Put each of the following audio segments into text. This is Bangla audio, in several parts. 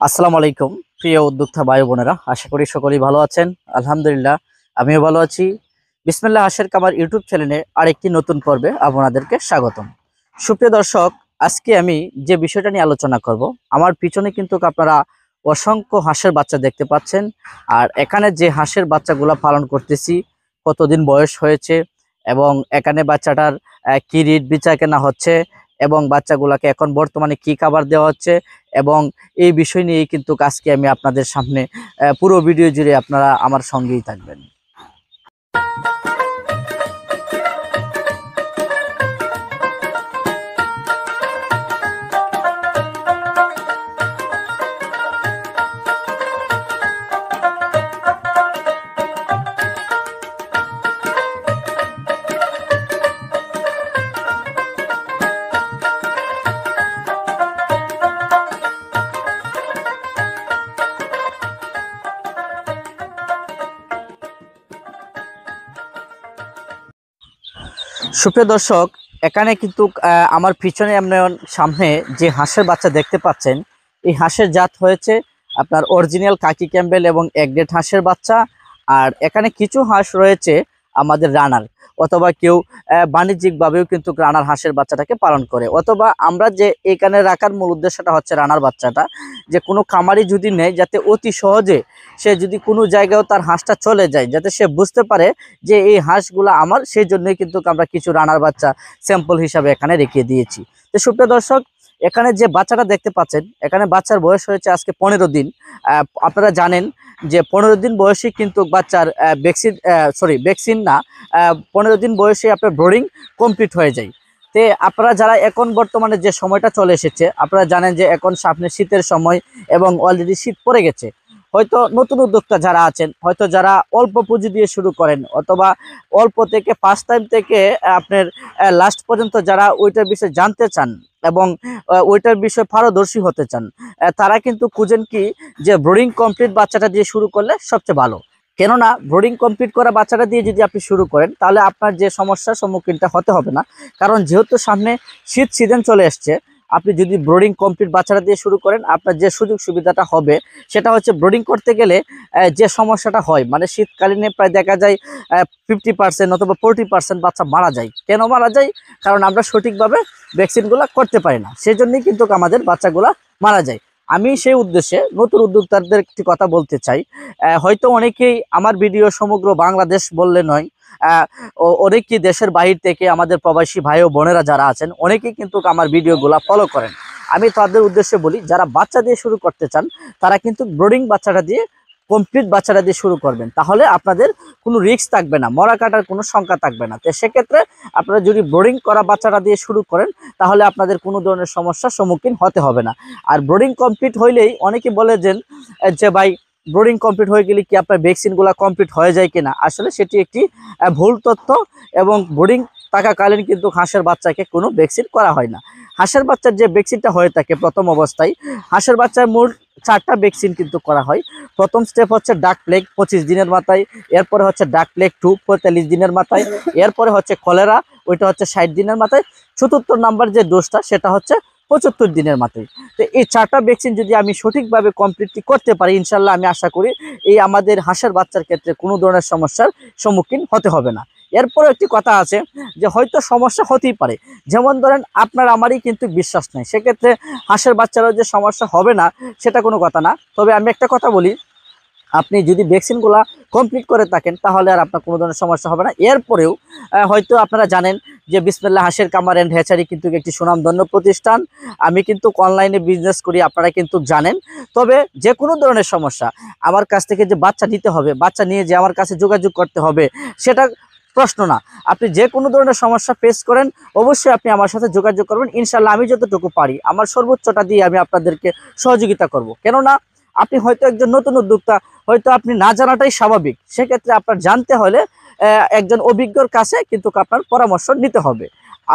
আসসালামু আলাইকুম প্রিয় উদ্যোক্তা ভাই বোনেরা, আশা করি সকলেই ভালো আছেন। আলহামদুলিল্লাহ আমিও ভালো আছি। বিসমিল্লাহ হাশের কামার ইউটিউব চ্যানেলে আরেকটি নতুন পর্বে আপনাদেরকে স্বাগতম। সুপ্রিয় দর্শক, আজকে আমি যে বিষয়টা নিয়ে আলোচনা করব, আমার পিছনে কিন্তু আপনারা অসংখ্য হাঁসের বাচ্চা দেখতে পাচ্ছেন। আর এখানে যে হাঁসের বাচ্চাগুলো পালন করতেছি, কতদিন বয়স হয়েছে এবং এখানে বাচ্চাটার কি রিট বিচার কেনা হচ্ছে এবং বাচ্চাগুলোকে এখন বর্তমানে কি খাবার দেওয়া হচ্ছে এবং এই বিষয় নিয়ে কিন্তু আজকে আমি আপনাদের সামনে পুরো ভিডিও জুড়ে আপনারা আমার সঙ্গেই থাকবেন। সুপ্রিয় দর্শক, এখানে কিন্তু আমার পিছনে আপনার সামনে যে হাঁসের বাচ্চা দেখতে পাচ্ছেন, এই হাঁসের জাত হয়েছে আপনার অরিজিনাল কাকি ক্যাম্বেল এবং এগডেট হাঁসের বাচ্চা। আর এখানে কিছু হাঁস রয়েছে আমাদের রানার, অথবা কেউ বাণিজ্যিকভাবেও কিন্তু রানার হাঁসের বাচ্চাটাকে পালন করে। অথবা আমরা যে এখানে রাখার মূল উদ্দেশ্যটা হচ্ছে রানার বাচ্চাটা যে কোনো খামারি যদি নেয়, যাতে অতি সহজে সে যদি কোনো জায়গায় তার হাঁসটা চলে যায়, যাতে সে বুঝতে পারে যে এই হাঁসগুলো আমার, সেই জন্যই কিন্তু আমরা কিছু রানার বাচ্চা স্যাম্পল হিসাবে এখানে রেখে দিয়েছি। তো সুপ্রিয় দর্শক, এখানে যে বাচ্চাটা দেখতে পাচ্ছেন, এখানে বাচ্চার বয়স হয়েছে আজকে 15 দিন। আপনারা জানেন যে 15 দিন বয়সে কিন্তু বাচ্চার ভ্যাকসিন না, 15 দিন বয়সে আপনার ব্রোডিং কমপ্লিট হয়ে যায়। তে আপনারা যারা এখন বর্তমানে যে সময়টা চলে এসেছে, আপনারা জানেন যে এখন সামনে শীতের সময় এবং অলরেডি শীত পড়ে গেছে। হয়তো নতুন উদ্যোক্তা যারা আছেন, হয়তো যারা অল্প পুঁজি দিয়ে শুরু করেন, অথবা অল্প থেকে ফার্স্ট টাইম থেকে আপনার লাস্ট পর্যন্ত যারা ওইটার বিষয়ে জানতে চান এবং ওইটার বিষয়ে পারদর্শী হতে চান, তারা কিন্তু খুঁজেন কি যে ব্রোডিং কমপ্লিট বাচ্চাটা দিয়ে শুরু করলে সবচেয়ে ভালো। কেননা ব্রোডিং কমপ্লিট করা বাচ্চাটা দিয়ে যদি আপনি শুরু করেন, তাহলে আপনার যে সমস্যার সম্মুখীনটা হতে হবে না। কারণ যেহেতু সামনে শীত সিজন চলে আসছে, আপনি যদি ব্রোডিং কমপ্লিট বাচ্চাটা দিয়ে শুরু করেন, আপনার যে সুযোগ সুবিধাটা হবে সেটা হচ্ছে ব্রোডিং করতে গেলে যে সমস্যাটা হয়, মানে শীতকালীনে প্রায় দেখা যায় 50% অথবা 40% বাচ্চা মারা যায়। কেন মারা যায়? কারণ আমরা সঠিকভাবে ভ্যাকসিনগুলো করতে পারি না, সেই জন্যই কিন্তু আমাদের বাচ্চাগুলা মারা যায়। আমি সেই উদ্দেশ্যে নতুন উদ্যোক্তাদের একটি কথা বলতে চাই। হয়তো অনেকেই আমার ভিডিও সমগ্র বাংলাদেশ বললে নয়, অনেকেই দেশের বাহির থেকে আমাদের প্রবাসী ভাই ও বোনেরা যারা আছেন, অনেকেই কিন্তু আমার ভিডিওগুলো ফলো করেন। আমি তাদের উদ্দেশ্যে বলি, যারা বাচ্চা দিয়ে শুরু করতে চান, তারা কিন্তু ব্রোডিং বাচ্চাটা দিয়ে কমপ্লিট বাচ্চাটা দিয়ে শুরু করবেন, তাহলে আপনাদের কোনো রিস্ক থাকবে না, মরা কাটার কোনো সংখ্যা থাকবে না। তো সেক্ষেত্রে আপনারা যদি ব্রোডিং করা বাচ্চাটা দিয়ে শুরু করেন, তাহলে আপনাদের কোনো ধরনের সমস্যার সম্মুখীন হতে হবে না। আর ব্রোডিং কমপ্লিট হইলেই অনেকে বলে যে ভাই, ব্রোডিং কমপ্লিট হয়ে গেলে কি আপনার ভ্যাকসিনগুলো কমপ্লিট হয়ে যায় কিনা। আসলে সেটি একটি ভুল তথ্য এবং ব্রোডিং থাকাকালীন কিন্তু হাঁসের বাচ্চাকে কোনো ভ্যাকসিন করা হয় না। হাঁসের বাচ্চার যে ভ্যাকসিনটা হয়ে থাকে প্রথম অবস্থায়, হাঁসের বাচ্চার মূল 4টা ভ্যাকসিন কিন্তু করা হয়। প্রথম স্টেপ হচ্ছে ডাক প্লেগ 25 দিনের মাথায়, এরপরে হচ্ছে ডাক প্লেগ 2 45 দিনের মাথায়, এরপরে হচ্ছে কলেরা, ওইটা হচ্ছে 60 দিনের মাথায়, চতুর্থ নাম্বার যে ডোজটা সেটা হচ্ছে 75 দিনের মাথায়। তো এই 4টা ভ্যাকসিন যদি আমি সঠিকভাবে কমপ্লিটলি করতে পারি, ইনশাল্লাহ আমি আশা করি এই আমাদের হাঁসের বাচ্চার ক্ষেত্রে কোনো ধরনের সমস্যার সম্মুখীন হতে হবে না। এরপরে একটি কথা আছে যে হয়তো সমস্যা হতেই পারে, যেমন ধরেন আপনার আমারই কিন্তু বিশ্বাস নেই, সেক্ষেত্রে হাঁসের বাচ্চারও যে সমস্যা হবে না সেটা কোনো কথা না। তবে আমি একটা কথা বলি, আপনি যদি ভ্যাকসিনগুলো কমপ্লিট করে থাকেন, তাহলে আর আপনার কোনো ধরনের সমস্যা হবে না। এরপরেও হয়তো আপনারা জানেন যে বিসমিল্লাহ হাঁসের কামার অ্যান্ড হ্যাচারি কিন্তু একটি সুনামধন্য প্রতিষ্ঠান। আমি কিন্তু অনলাইনে বিজনেস করি, আপনারা কিন্তু জানেন। তবে যে কোনো ধরনের সমস্যা, আমার কাছ থেকে যে বাচ্চা নিতে হবে, বাচ্চা নিয়ে যে আমার কাছে যোগাযোগ করতে হবে, সেটা প্রশ্ন না। আপনি যে কোনো ধরনের সমস্যা ফেস করেন, অবশ্যই আপনি আমার সাথে যোগাযোগ করবেন। ইনশাল্লাহ আমি যতটুকু পারি আমার সর্বোচ্চটা দিয়ে আমি আপনাদেরকে সহযোগিতা করব। কেননা আপনি হয়তো একজন নতুন উদ্যোক্তা, হয়তো আপনি না জানাটাই স্বাভাবিক। সেক্ষেত্রে আপনার জানতে হলে একজন অভিজ্ঞর কাছে কিন্তু আপনার পরামর্শ নিতে হবে।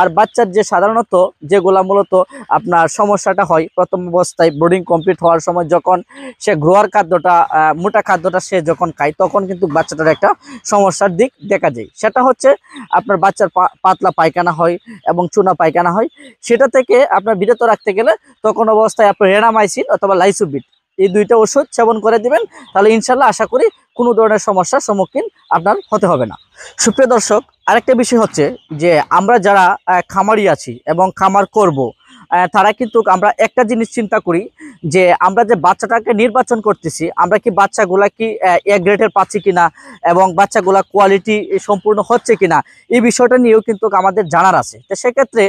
আর বাচ্চার যে সাধারণত যেগুলা মূলত আপনার সমস্যাটা হয় প্রথম অবস্থায় ব্রোডিং কমপ্লিট হওয়ার সময়, যখন সে গ্রোয়ার খাদ্যটা মোটা খাদ্যটা সে যখন খায়, তখন কিন্তু বাচ্চাটার একটা সমস্যার দিক দেখা যায়। সেটা হচ্ছে আপনার বাচ্চার পাতলা পায়খানা হয় এবং চুনা পায়খানা হয়। সেটা থেকে আপনার বিরত রাখতে গেলে তখন অবস্থায় আপনার রেনামাইসিন অথবা লাইসোবিট, এই 2টা ওষুধ সেবন করে দিবেন, তাহলে ইনশাল্লাহ আশা করি কোনো ধরনের সমস্যার সম্মুখীন আপনার হতে হবে না। সুপ্রিয় দর্শক, আরেকটা বিষয় হচ্ছে যে আমরা যারা খামারি আছি এবং খামার করব, তারা কিন্তু আমরা একটা জিনিস চিন্তা করি যে আমরা যে বাচ্চাটাকে নির্বাচন করতেছি, আমরা কি বাচ্চাগুলা কি এ গ্রেডের পাচ্ছি কিনা এবং বাচ্চাগুলা কোয়ালিটি সম্পূর্ণ হচ্ছে কিনা, এই বিষয়টা নিয়েও কিন্তু আমাদের জানার আছে। তো সেক্ষেত্রে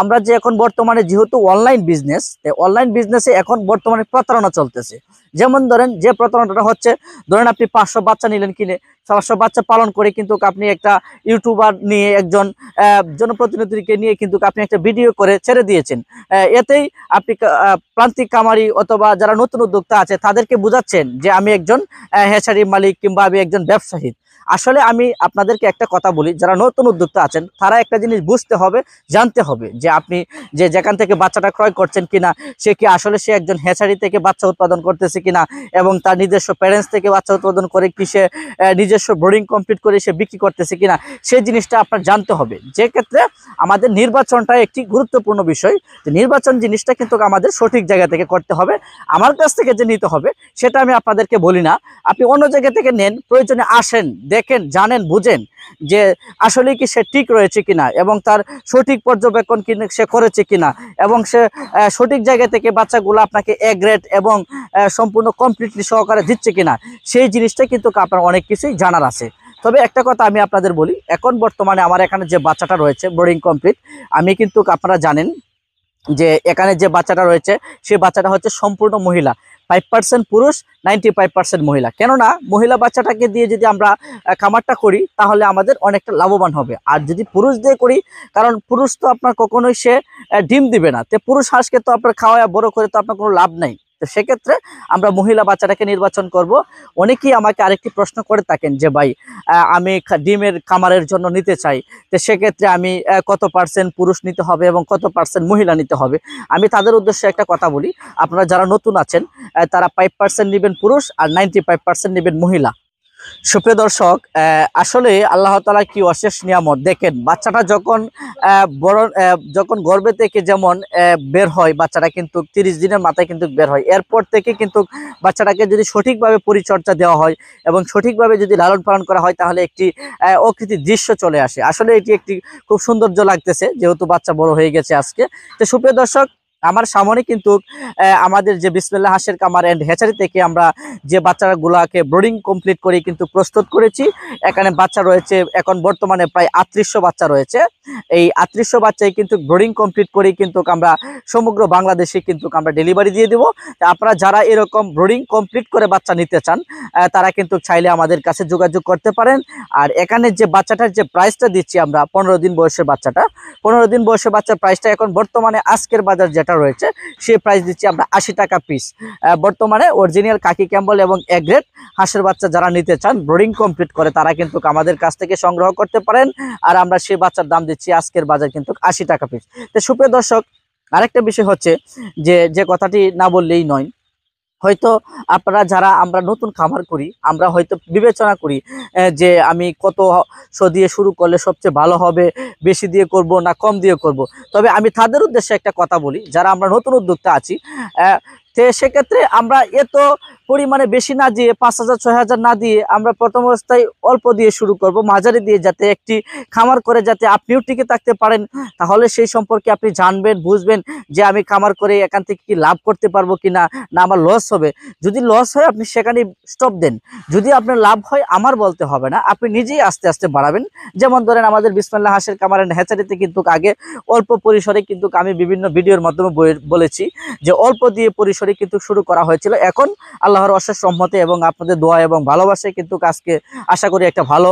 আমরা যে এখন বর্তমানে যেহেতু অনলাইন বিজনেস, অনলাইন বিজনেসে এখন বর্তমানে প্রতারণা চলতেছে। যেমন ধরেন যে প্রতারণাটা হচ্ছে, ধরেন আপনি 500 বাচ্চা নিলেন কিনে, 500 বাচ্চা পালন করে কিন্তু আপনি একটা ইউটিউবার নিয়ে, একজন জনপ্রতিনিধিকে নিয়ে কিন্তু আপনি একটা ভিডিও করে ছেড়ে দিয়েছেন। এতেই আপনি প্রান্তিক খামারি অথবা যারা নতুন উদ্যোক্তা আছে তাদেরকে বোঝাচ্ছেন যে আমি একজন হ্যাচারি মালিক কিংবা আমি একজন ব্যবসায়ী। আসলে আমি আপনাদেরকে একটা কথা বলি, যারা নতুন উদ্যোক্তা আছেন তারা একটা জিনিস বুঝতে হবে, জানতে হবে যে আপনি যেখান থেকে বাচ্চাটা ক্রয় করছেন কিনা, সে কি আসলে সে একজন হ্যাচারি থেকে বাচ্চা উৎপাদন করতেছে কিনা এবং তার নিজস্ব প্যারেন্টস থেকে বাচ্চা উৎপাদন করে কি সে নিজস্ব ব্রিডিং কমপ্লিট করে সে বিক্রি করতেছে কিনা, সেই জিনিসটা আপনার জানতে হবে। যে ক্ষেত্রে আমাদের নির্বাচনটা একটি গুরুত্বপূর্ণ বিষয়। নির্বাচন জিনিসটা কিন্তু আমাদের সঠিক জায়গা থেকে করতে হবে। আমার কাছ থেকে যে নিতে হবে সেটা আমি আপনাদেরকে বলি না, আপনি অন্য জায়গা থেকে নেন, প্রয়োজনে আসেন, দেখেন, জানেন, বুঝেন যে আসলে কি সে ঠিক রয়েছে কিনা এবং তার সঠিক পর্যবেক্ষণ সে করেছে কিনা এবং সে সঠিক জায়গা থেকে বাচ্চাগুলো আপনাকে এ গ্রেড এবং সম্পূর্ণ কমপ্লিটলি সহকারে দিচ্ছে কিনা, সেই জিনিসটা কিন্তু আপনার অনেক কিছুই জানার আছে। তবে একটা কথা আমি আপনাদের বলি, এখন বর্তমানে আমার এখানে যে বাচ্চাটা রয়েছে ব্রিডিং কমপ্লিট, আমি কিন্তু আপনারা জানেন যে এখানে যে বাচ্চাটা রয়েছে সেই বাচ্চাটা হচ্ছে সম্পূর্ণ মহিলা, 5% পুরুষ, 95% মহিলা। কেননা মহিলা বাচ্চাটাকে দিয়ে যদি আমরা খামারটা করি তাহলে আমাদের অনেকটা লাভবান হবে। আর যদি পুরুষ দিয়ে করি, কারণ পুরুষ তো আপনার কখনোই সে ডিম দিবে না, তো পুরুষ হাঁসকে তো আপনার খাওয়ায় বড় করে তো আপনার কোনো লাভ নাই। তো সেক্ষেত্রে আমরা মহিলা বাচ্চাটাকে নির্বাচন করব। অনেকেই আমাকে আরেকটি প্রশ্ন করে থাকেন যে ভাই আমি ডিমের খামারের জন্য নিতে চাই, তো সেক্ষেত্রে আমি কত পার্সেন্ট পুরুষ নিতে হবে এবং কত পার্সেন্ট মহিলা নিতে হবে। আমি তাদের উদ্দেশ্যে একটা কথা বলি, আপনারা যারা নতুন আছেন তারা 5% নেবেন পুরুষ আর 95% নেবেন মহিলা। সুপ্রিয় দর্শক, আসলে আল্লাহ তাআলা কি অশেষ নিয়ামত। দেখেন বাচ্চাটা যখন গর্ভে থেকে যেমন বের হয়, বাচ্চাটা কিন্তু 30 দিনের মাথায় কিন্তু বের হয়। এরপর থেকে কিন্তু বাচ্চাটাকে যদি সঠিকভাবে পরিচর্যা দেওয়া হয় এবং সঠিকভাবে যদি লালন পালন করা হয় তাহলে একটি অকৃত্রিম দৃশ্য চলে আসে। আসলে এটি একটি খুব সৌন্দর্য লাগতেছে যেহেতু বাচ্চা বড় হয়ে গেছে আজকে। তো সুপ্রিয় দর্শক, আমার সামনে কিন্তু আমাদের যে বিসমিল্লাহ হাঁসের খামার এন্ড হ্যাচারি থেকে আমরা যে বাচ্চাগুলোকে ব্রিডিং কমপ্লিট করে কিন্তু প্রস্তুত করেছি। এখানে বাচ্চা রয়েছে এখন বর্তমানে প্রায় 3800 বাচ্চা রয়েছে। এই 3800 বাচ্চাই কিন্তু ব্রিডিং কমপ্লিট করে কিন্তু আমরা সমগ্র বাংলাদেশে কিন্তু আমরা ডেলিভারি দিয়ে দেবো। আপনারা যারা এরকম ব্রিডিং কমপ্লিট করে বাচ্চা নিতে চান তারা কিন্তু চাইলে আমাদের কাছে যোগাযোগ করতে পারেন। আর এখানে যে বাচ্চাটার যে প্রাইসটা দিচ্ছি আমরা, 15 দিন বয়সের বাচ্চাটা, 15 দিন বয়সের বাচ্চার প্রাইসটা এখন বর্তমানে আজকের বাজার যেটা রয়েছে সেই প্রাইস দিচ্ছি আমরা 80 টাকা পিস। বর্তমানে অরিজিনাল কাকি ক্যাম্বল এবং এ গ্রেড হাঁসের বাচ্চা যারা নিতে চান ব্রিডিং কমপ্লিট করে তারা কিন্তু আমাদের কাছ থেকে সংগ্রহ করতে পারেন। আর আমরা সেই বাচ্চার দাম দিচ্ছি আজকের বাজার কিন্তু 80 টাকা পিস। তো সুপ্রিয় দর্শক, আরেকটা বিষয় হচ্ছে যে কথাটি না বললেই নয়, হয়তো আপনারা যারা আমরা নতুন খামার করি আমরা হয়তো বিবেচনা করি যে আমি কত দিয়ে শুরু করলে সবচেয়ে ভালো হবে, বেশি দিয়ে করব না কম দিয়ে করব। তবে আমি তাদের উদ্দেশ্যে একটা কথা বলি, যারা আমরা নতুন উদ্যোক্তা আছি, তো সেক্ষেত্রে আমরা এত পরিমাণে বেশি না দিয়ে 5000 6000 না দিয়ে আমরা প্রথম অবস্থায় অল্প দিয়ে শুরু করব, মাঝারি দিয়ে, যাতে একটি খামার করে যাতে আপনিও টিকে থাকতে পারেন। তাহলে সেই সম্পর্কে আপনি জানবেন, বুঝবেন যে আমি খামার করে এখান থেকে কি লাভ করতে পারবো কিনা, না আমার লস হবে। যদি লস হয় আপনি সেখানে স্টপ দেন, যদি আপনার লাভ হয় আমার বলতে হবে না, আপনি নিজেই আস্তে আস্তে বাড়াবেন। যেমন ধরেন আমাদের বিসমিল্লাহ হাঁসের খামার এন্ড হ্যাচারিতে কিন্তু আগে অল্প পরিসরে কিন্তু আমি বিভিন্ন ভিডিওর মাধ্যমে বলেছি যে অল্প দিয়ে পরিসরে কিন্তু শুরু করা হয়েছিল। এখন আল্লাহর অশেষ রহমতে এবং আপনাদের দোয়া এবং ভালোবাসায় কিন্তু আজকে আশা করি একটা ভালো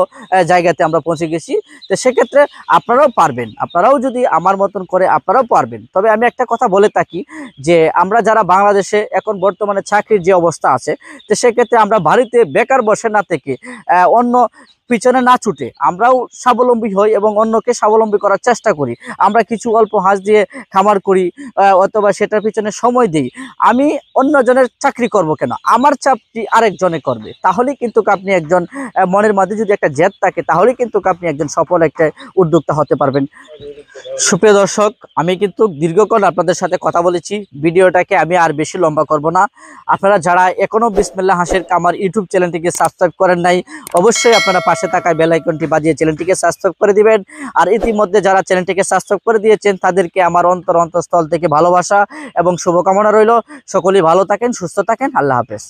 জায়গাতে আমরা পৌঁছে গেছি। তো সেক্ষেত্রে আপনারাও পারবেন, আপনারাও যদি আমার মতন করে আপনারাও পারবেন। তবে আমি একটা কথা বলে থাকি যে আমরা যারা বাংলাদেশে এখন বর্তমানে চাকরির যে অবস্থা আছে, তো সেক্ষেত্রে আমরা বাড়িতে বেকার বসে না থেকে অন্য পিছনে না ছুটে আমরাও স্বাবলম্বী হই এবং অন্যকে স্বাবলম্বী করার চেষ্টা করি। আমরা কিছু অল্প হাঁস দিয়ে খামার করি অথবা সেটার পিছনে সময় দিই। আমি আমি অন্যজনের চাকরি করব কেন, আমার চাকরি আরেকজনে করবে। তাহলেই কিন্তু আপনি একজন মনের মধ্যে যদি একটা জেদ থাকে, তাহলেই কিন্তু আপনি একজন সফল একটা উদ্যোক্তা হতে পারবেন। সুপ্রিয় দর্শক, আমি কিন্তু দীর্ঘক্ষণ আপনাদের সাথে কথা বলেছি, ভিডিওটাকে আমি আর বেশি লম্বা করব না। আপনারা যারা এখনো বিসমিল্লাহ হাঁসের খামার ইউটিউব চ্যানেলটিকে সাবস্ক্রাইব করেন নাই, অবশ্যই আপনারা পাশে থাকা বেল আইকনটি বাজিয়ে চ্যানেলটিকে সাবস্ক্রাইব করে দিবেন। আর ইতিমধ্যে যারা চ্যানেলটিকে সাবস্ক্রাইব করে দিয়েছেন তাদেরকে আমার অন্তরস্থল থেকে ভালোবাসা এবং শুভকামনা রইল। সকলেই ভালো থাকেন, সুস্থ থাকেন। আল্লাহ হাফেজ।